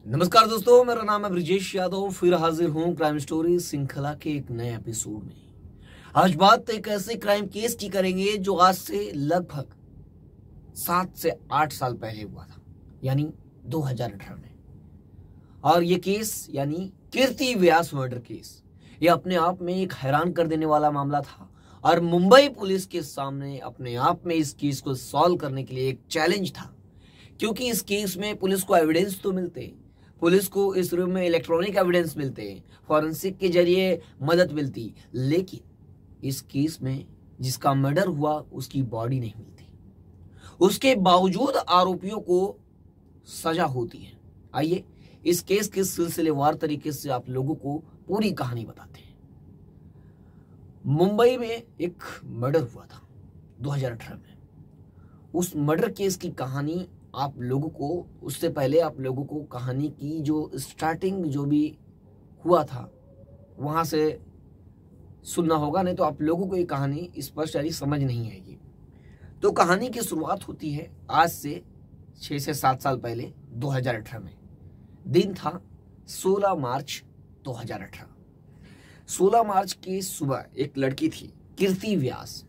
नमस्कार दोस्तों, मेरा नाम है ब्रिजेश यादव। फिर हाजिर हूं क्राइम स्टोरी श्रृंखला के एक नए एपिसोड में। आज बात एक ऐसे क्राइम केस की करेंगे जो आज से लगभग 7 से 8 साल पहले हुआ था, यानी 2018 में। और ये केस यानी कीर्ति व्यास मर्डर केस, ये अपने आप में एक हैरान कर देने वाला मामला था। और मुंबई पुलिस के सामने अपने आप में इस केस को सॉल्व करने के लिए एक चैलेंज था, क्योंकि इस केस में पुलिस को एविडेंस तो मिलते, पुलिस को इस रूम में इलेक्ट्रॉनिक एविडेंस मिलते, फॉरेंसिक के जरिए मदद मिलती, लेकिन इस केस में जिसका मर्डर हुआ उसकी बॉडी नहीं मिलती। उसके बावजूद आरोपियों को सजा होती है। आइए इस केस के सिलसिलेवार तरीके से आप लोगों को पूरी कहानी बताते हैं। मुंबई में एक मर्डर हुआ था 2018 में। उस मर्डर केस की कहानी आप लोगों को, उससे पहले आप लोगों को कहानी की जो स्टार्टिंग जो भी हुआ था वहां से सुनना होगा, नहीं तो आप लोगों को ये कहानी स्पष्ट यानी समझ नहीं आएगी। तो कहानी की शुरुआत होती है आज से 6 से 7 साल पहले 2018 में। दिन था 16 मार्च 2018। 16 मार्च की सुबह एक लड़की थी, कीर्ति व्यास।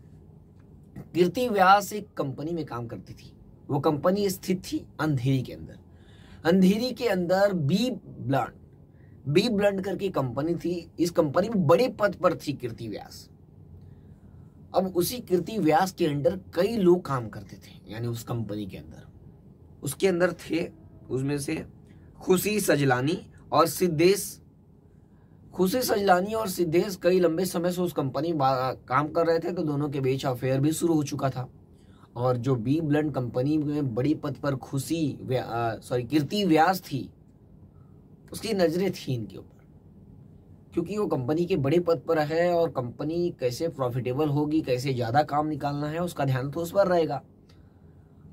कीर्ति व्यास एक कंपनी में काम करती थी। वो कंपनी स्थित थी अंधेरी के अंदर। अंधेरी के अंदर बी ब्लड करके कंपनी थी। इस कंपनी में बड़े पद पर थी कीर्ति व्यास। अब उसी कीर्ति व्यास के अंडर कई लोग काम करते थे, यानी उस कंपनी के अंदर। उसके अंदर थे, उसमें से खुशी सजलानी और सिद्धेश। खुशी सजलानी और सिद्धेश कई लंबे समय से उस कंपनी में काम कर रहे थे, तो दोनों के बीच अफेयर भी शुरू हो चुका था। और जो बी ब्लड कंपनी में बड़ी पद पर कीर्ति व्यास थी, उसकी नजरें थी इनके ऊपर, क्योंकि वो कंपनी के बड़े पद पर है और कंपनी कैसे प्रॉफिटेबल होगी, कैसे ज्यादा काम निकालना है, उसका ध्यान तो उस पर रहेगा।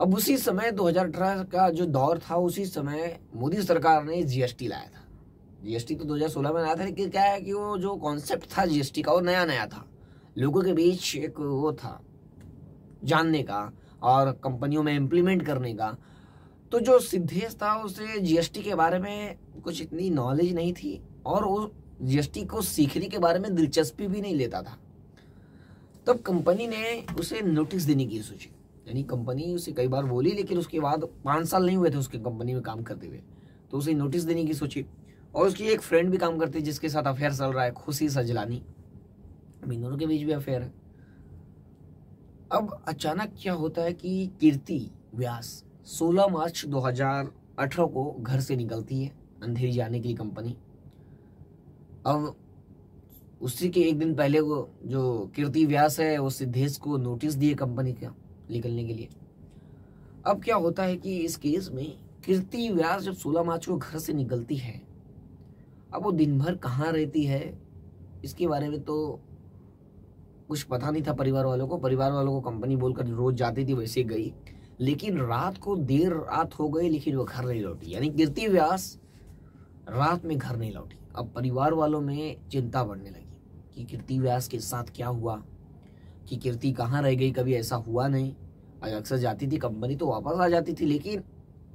अब उसी समय 2018 का जो दौर था, उसी समय मोदी सरकार ने जीएसटी लाया था। जीएसटी तो 2016 में आया था, लेकिन क्या है कि वो जो कॉन्सेप्ट था जीएसटी का वो नया नया था। लोगों के बीच एक वो था जानने का और कंपनियों में इम्प्लीमेंट करने का। तो जो सिद्धेश था उसे जीएसटी के बारे में कुछ इतनी नॉलेज नहीं थी और वो जीएसटी को सीखने के बारे में दिलचस्पी भी नहीं लेता था। तब कंपनी ने उसे नोटिस देने की सोची, यानी कंपनी उसे कई बार बोली, लेकिन उसके बाद 5 साल नहीं हुए थे उसके कंपनी में काम करते हुए, तो उसे नोटिस देने की सोची। और उसकी एक फ्रेंड भी काम करती है जिसके साथ अफेयर चल रहा है, खुशी सजलानी। इन दोनों के बीच भी अफेयर है। अब अचानक क्या होता है कि कीर्ति व्यास 16 मार्च 2018 को घर से निकलती है अंधेरी जाने के लिए कंपनी। अब उसी के एक दिन पहले वो जो कीर्ति व्यास है वो सिद्धेश को नोटिस दिए कंपनी का निकलने के लिए। अब क्या होता है कि इस केस में कीर्ति व्यास जब 16 मार्च को घर से निकलती है, अब वो दिन भर कहाँ रहती है इसके बारे में तो कुछ पता नहीं था परिवार वालों को। परिवार वालों को कंपनी बोलकर रोज जाती थी, वैसे गई, लेकिन रात को देर रात हो गई, लेकिन वो घर नहीं लौटी, यानी कीर्ति व्यास रात में घर नहीं लौटी। अब परिवार वालों में चिंता बढ़ने लगी कि कीर्ति व्यास के साथ क्या हुआ, कि कीर्ति कहाँ रह गई। कभी ऐसा हुआ नहीं, अक्सर जाती थी कंपनी तो वापस आ जाती थी, लेकिन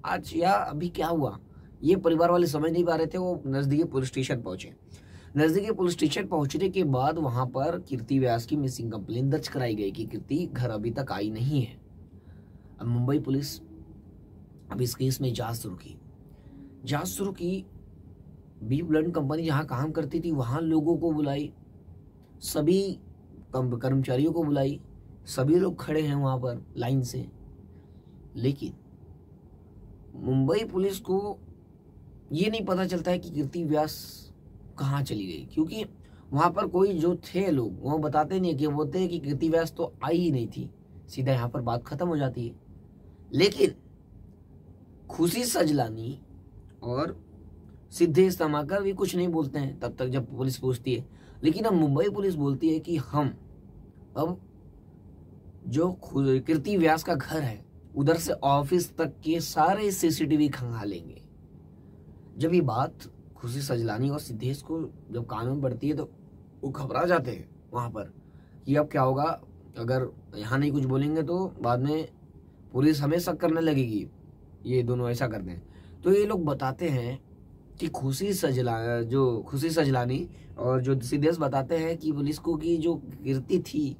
आज या अभी क्या हुआ ये परिवार वाले समझ नहीं पा रहे थे। वो नजदीकी पुलिस स्टेशन पहुंचे। नजदीकी पुलिस स्टेशन पहुंचने के बाद वहां पर कीर्ति व्यास की मिसिंग कंप्लेंट दर्ज कराई गई कि कीर्ति घर अभी तक आई नहीं है। अब मुंबई पुलिस अब इस केस में जांच शुरू की। बी ब्लड कंपनी जहां काम करती थी वहां लोगों को बुलाई, सभी कर्मचारियों को बुलाई, सभी लोग खड़े हैं वहां पर लाइन से, लेकिन मुंबई पुलिस को ये नहीं पता चलता है कि कीर्ति व्यास कहाँ चली गई, क्योंकि वहां पर कोई जो थे लोग वो बताते नहीं कि बोलते हैं कि कीर्ति व्यास तो आई ही नहीं थी, सीधा यहाँ पर बात खत्म हो जाती है। लेकिन खुशी सजलानी और सिद्धेश समाकर भी कुछ नहीं बोलते हैं तब तक जब पुलिस पूछती है। लेकिन अब मुंबई पुलिस बोलती है कि हम अब जो कीर्ति व्यास का घर है उधर से ऑफिस तक के सारे सीसीटीवी खंगाल लेंगे। जब ये बात खुशी सजलानी और सिद्धेश को जब कान में पड़ती है तो वो घबरा जाते हैं वहां पर कि अब क्या होगा, अगर यहाँ नहीं कुछ बोलेंगे तो बाद में पुलिस हमें शक करने लगेगी, ये दोनों ऐसा करते हैं। तो ये लोग बताते हैं कि खुशी सजलानी और जो सिद्धेश बताते हैं कि पुलिस को कि जो कीर्ति थी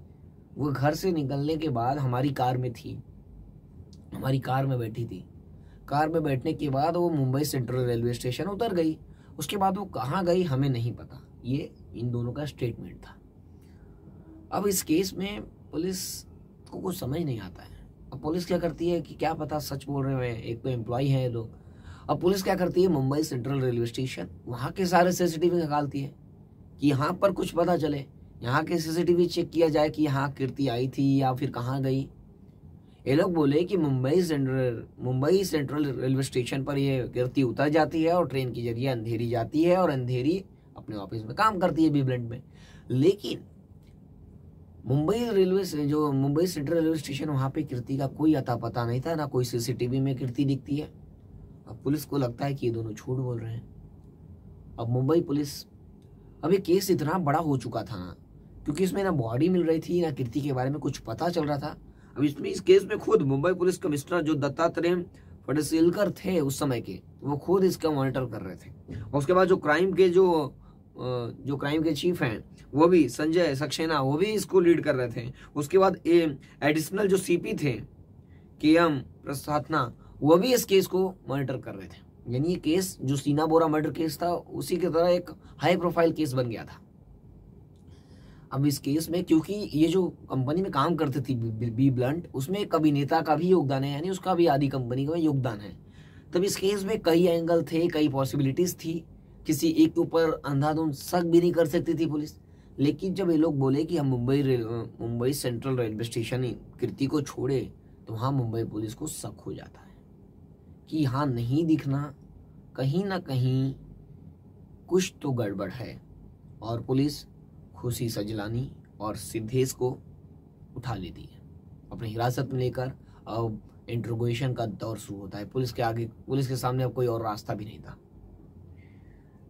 वो घर से निकलने के बाद हमारी कार में थी, हमारी कार में बैठी थी। कार में बैठने के बाद वो मुंबई सेंट्रल रेलवे स्टेशन उतर गई। उसके बाद वो कहाँ गई हमें नहीं पता। ये इन दोनों का स्टेटमेंट था। अब इस केस में पुलिस को कुछ समझ नहीं आता है। अब पुलिस क्या करती है कि क्या पता सच बोल रहे हैं, एक तो एम्प्लॉय है ये लोग। अब पुलिस क्या करती है, मुंबई सेंट्रल रेलवे स्टेशन वहाँ के सारे सीसीटीवी निकालती है कि यहाँ पर कुछ पता चले, यहाँ के सीसीटीवी चेक किया जाए कि यहाँ कीर्ति आई थी या फिर कहाँ गई। ये लोग बोले कि मुंबई सेंट्रल रेलवे स्टेशन पर ये कीर्ति उतर जाती है और ट्रेन के जरिए अंधेरी जाती है और अंधेरी अपने ऑफिस में काम करती है बी-ब्लैंड में। लेकिन मुंबई सेंट्रल रेलवे स्टेशन, वहाँ पे कीर्ति का कोई अता पता नहीं था, ना कोई सीसीटीवी में कीर्ति दिखती है। अब पुलिस को लगता है कि ये दोनों झूठ बोल रहे हैं। अब मुंबई पुलिस, अब ये केस इतना बड़ा हो चुका था ना, क्योंकि इसमें ना बॉडी मिल रही थी ना कीर्ति के बारे में कुछ पता चल रहा था। अब इसमें इस केस में खुद मुंबई पुलिस कमिश्नर जो दत्तात्रेय फडसेलकर थे उस समय के, वो खुद इसका मॉनिटर कर रहे थे। और उसके बाद जो क्राइम के चीफ हैं वो भी संजय सक्सेना, वो भी इसको लीड कर रहे थे। उसके बाद एडिशनल जो सीपी थे KM प्रसाथना, वो भी इस केस को मॉनिटर कर रहे थे। यानी ये केस जो सीना बोरा मर्डर केस था उसी की तरह एक हाई प्रोफाइल केस बन गया था। अब इस केस में क्योंकि ये जो कंपनी में काम करती थी बी-ब्लैंड, उसमें एक अभिनेता का भी योगदान है, यानी उसका भी आधी कंपनी का योगदान है। तब इस केस में कई एंगल थे, कई पॉसिबिलिटीज थी, किसी एक के ऊपर अंधाधुंध शक भी नहीं कर सकती थी पुलिस। लेकिन जब ये लोग बोले कि हम मुंबई सेंट्रल रेलवे स्टेशन कीर्ति को छोड़े, तो वहाँ मुंबई पुलिस को शक हो जाता है कि यहाँ नहीं दिखना, कहीं ना कहीं कुछ तो गड़बड़ है। और पुलिस खुशी सजलानी और सिद्धेश को उठा लेती है अपनी हिरासत में लेकर। अब इंट्रोगेशन का दौर शुरू होता है। पुलिस के सामने अब कोई और रास्ता भी नहीं था।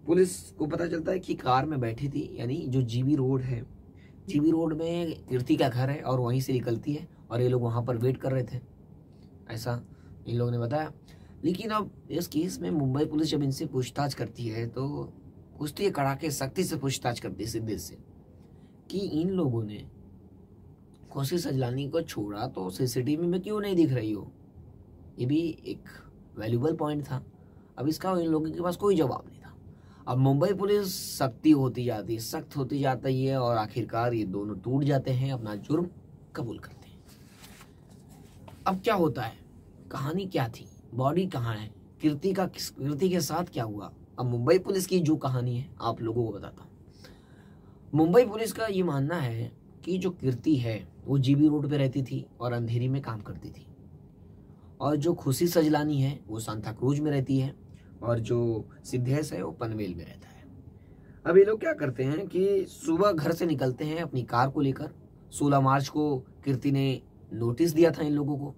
पुलिस को पता चलता है कि कार में बैठी थी, यानी जो जीबी रोड है, जीबी रोड में कीर्ति का घर है और वहीं से निकलती है और ये लोग वहाँ पर वेट कर रहे थे, ऐसा इन लोगों ने बताया। लेकिन अब इस केस में मुंबई पुलिस जब इनसे पूछताछ करती है तो कुछ तो ये कड़ाके सख्ती से पूछताछ करती है सिद्धेश से कि इन लोगों ने खुशी सजलानी को छोड़ा तो सीसीटीवी में क्यों नहीं दिख रही हो। ये भी एक वैल्यूबल पॉइंट था। अब इसका इन लोगों के पास कोई जवाब नहीं था। अब मुंबई पुलिस सख्त होती जाती है और आखिरकार ये दोनों टूट जाते हैं, अपना जुर्म कबूल करते हैं। अब क्या होता है, कहानी क्या थी, बॉडी कहाँ है, कीर्ति के साथ क्या हुआ। अब मुंबई पुलिस की जो कहानी है आप लोगों को बताता हूँ। मुंबई पुलिस का ये मानना है कि जो कीर्ति है वो जीबी रोड पे रहती थी और अंधेरी में काम करती थी, और जो खुशी सजलानी है वो सांता क्रूज में रहती है, और जो सिद्धेश है वो पनवेल में रहता है। अब ये लोग क्या करते हैं कि सुबह घर से निकलते हैं अपनी कार को लेकर। 16 मार्च को कीर्ति ने नोटिस दिया था इन लोगों को।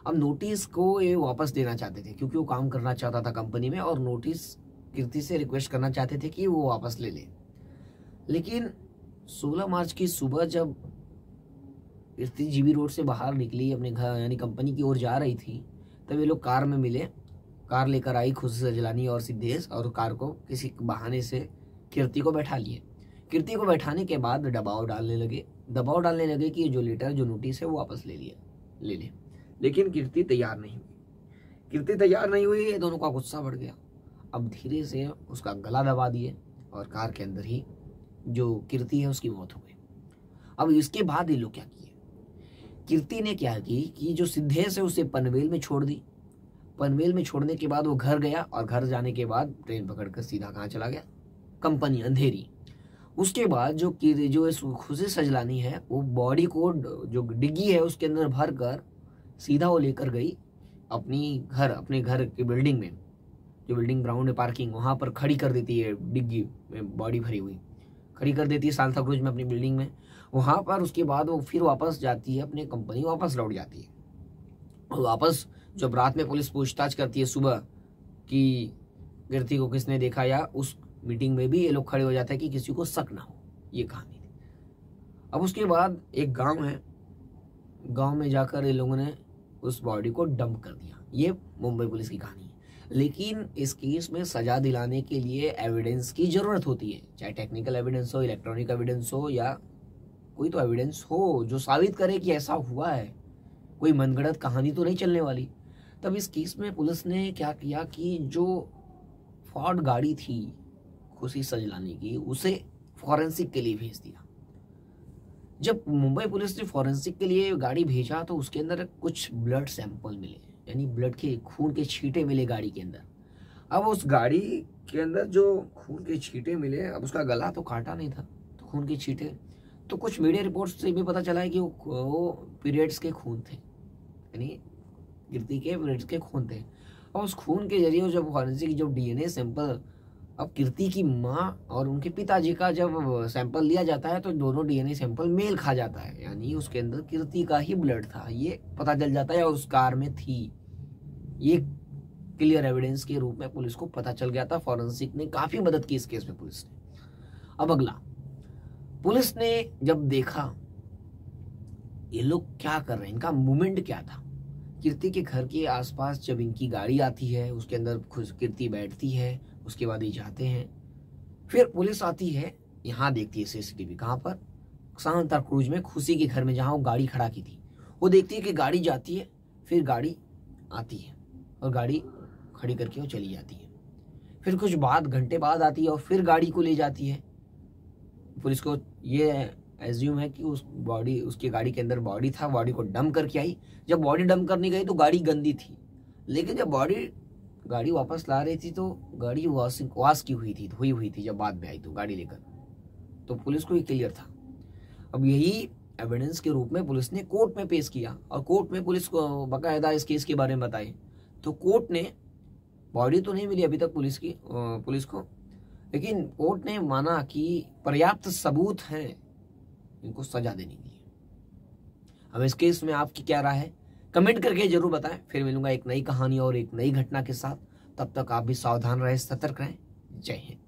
अब नोटिस को ये वापस देना चाहते थे क्योंकि वो काम करना चाहता था कंपनी में, और नोटिस कीर्ति से रिक्वेस्ट करना चाहते थे कि वो वापस ले ले। लेकिन 16 मार्च की सुबह जब कीर्ति जीबी रोड से बाहर निकली, अपने घर यानी कंपनी की ओर जा रही थी, तब ये लोग कार में मिले। कार लेकर आई खुशी सजलानी और सिद्धेश, और कार को किसी बहाने से कीर्ति को बैठा लिए। कीर्ति को बैठाने के बाद दबाव डालने लगे कि जो लेटर जो नोटिस है वो वापस ले ले। लेकिन कीर्ति तैयार नहीं हुई। ये दोनों का गुस्सा बढ़ गया। अब धीरे से उसका गला दबा दिए और कार के अंदर ही जो कीर्ति है उसकी मौत हो गई। अब इसके बाद ये लोग क्या किए, कीर्ति ने क्या की कि जो सिद्धेश है उसे पनवेल में छोड़ दी। पनवेल में छोड़ने के बाद वो घर गया, और घर जाने के बाद ट्रेन पकड़कर सीधा कहाँ चला गया, कंपनी अंधेरी। उसके बाद जो खुशी सजलानी है वो बॉडी को जो डिग्गी है उसके अंदर भर कर सीधा वो लेकर गई अपने घर की बिल्डिंग में, जो बिल्डिंग ग्राउंड है पार्किंग, वहाँ पर खड़ी कर देती है। डिग्गी में बॉडी भरी हुई खड़ी कर देती है सांता क्रूज में अपनी बिल्डिंग में। वहाँ पर उसके बाद वो फिर वापस जाती है अपने कंपनी, वापस लौट जाती है। और वापस जब रात में पुलिस पूछताछ करती है सुबह कि कीर्ति को किसने देखा, या उस मीटिंग में भी ये लोग खड़े हो जाते हैं कि किसी को शक ना हो। ये कहानी थी। अब उसके बाद एक गांव है, गांव में जाकर ये लोगों ने उस बॉडी को डंप कर दिया। ये मुंबई पुलिस की कहानी है। लेकिन इस केस में सजा दिलाने के लिए एविडेंस की जरूरत होती है, चाहे टेक्निकल एविडेंस हो, इलेक्ट्रॉनिक एविडेंस हो, या कोई तो एविडेंस हो जो साबित करे कि ऐसा हुआ है, कोई मनगढ़ंत कहानी तो नहीं चलने वाली। तब इस केस में पुलिस ने क्या किया कि जो फोर्ड गाड़ी थी खुशी सजलानी की, उसे फॉरेंसिक के लिए भेज दिया। जब मुंबई पुलिस ने फॉरेंसिक के लिए गाड़ी भेजा तो उसके अंदर कुछ ब्लड सैंपल मिले, यानी ब्लड के खून के छींटे मिले गाड़ी के अंदर। अब उस गाड़ी के अंदर जो खून के छींटे मिले, अब उसका गला तो काटा नहीं था, तो खून के छींटे, तो कुछ मीडिया रिपोर्ट्स से भी पता चला है कि वो पीरियड्स के खून थे, यानी कीर्ति के पीरियड्स के खून थे। और उस खून के जरिए जब फॉरेंसिक जब डीएनए सैंपल, अब कीर्ति की माँ और उनके पिताजी का जब सैंपल लिया जाता है तो दोनों डीएनए सैंपल मेल खा जाता है, यानी उसके अंदर कीर्ति का ही ब्लड था, ये पता चल जाता है, उस कार में थी। ये क्लियर एविडेंस के रूप में पुलिस को पता चल गया था। फॉरेंसिक ने काफी मदद की इस केस में पुलिस ने। अब अगला, पुलिस ने जब देखा ये लोग क्या कर रहे हैं, इनका मूवमेंट क्या था, कीर्ति के घर के आसपास जब इनकी गाड़ी आती है उसके अंदर खुद कीर्ति बैठती है, उसके बाद ये जाते हैं, फिर पुलिस आती है, यहाँ देखती है सीसीटीवी कहाँ पर, सांता क्रूज में खुशी के घर में जहाँ वो गाड़ी खड़ा की थी, वो देखती है कि गाड़ी जाती है, फिर गाड़ी आती है और गाड़ी खड़ी करके वो चली जाती है। फिर कुछ बाद घंटे बाद आती है और फिर गाड़ी को ले जाती है। पुलिस को ये एज्यूम है कि उस बॉडी, उसकी गाड़ी के अंदर बॉडी था, बॉडी को डंप करके आई। जब बॉडी डंप करने गई तो गाड़ी गंदी थी, लेकिन जब गाड़ी वापस ला रही थी तो गाड़ी वॉश की हुई थी, धोई हुई थी। जब बाद में आई तो गाड़ी लेकर, तो पुलिस को ये क्लियर था। अब यही एविडेंस के रूप में पुलिस ने कोर्ट में पेश किया और कोर्ट में पुलिस को बाकायदा इस केस के बारे में बताई। तो कोर्ट ने, बॉडी तो नहीं मिली अभी तक पुलिस को, लेकिन कोर्ट ने माना कि पर्याप्त सबूत हैं इनको सजा देने के लिए। अब इस केस में आपकी क्या राय है, कमेंट करके जरूर बताएं। फिर मिलूंगा एक नई कहानी और एक नई घटना के साथ। तब तक आप भी सावधान रहें, सतर्क रहें। जय हिंद।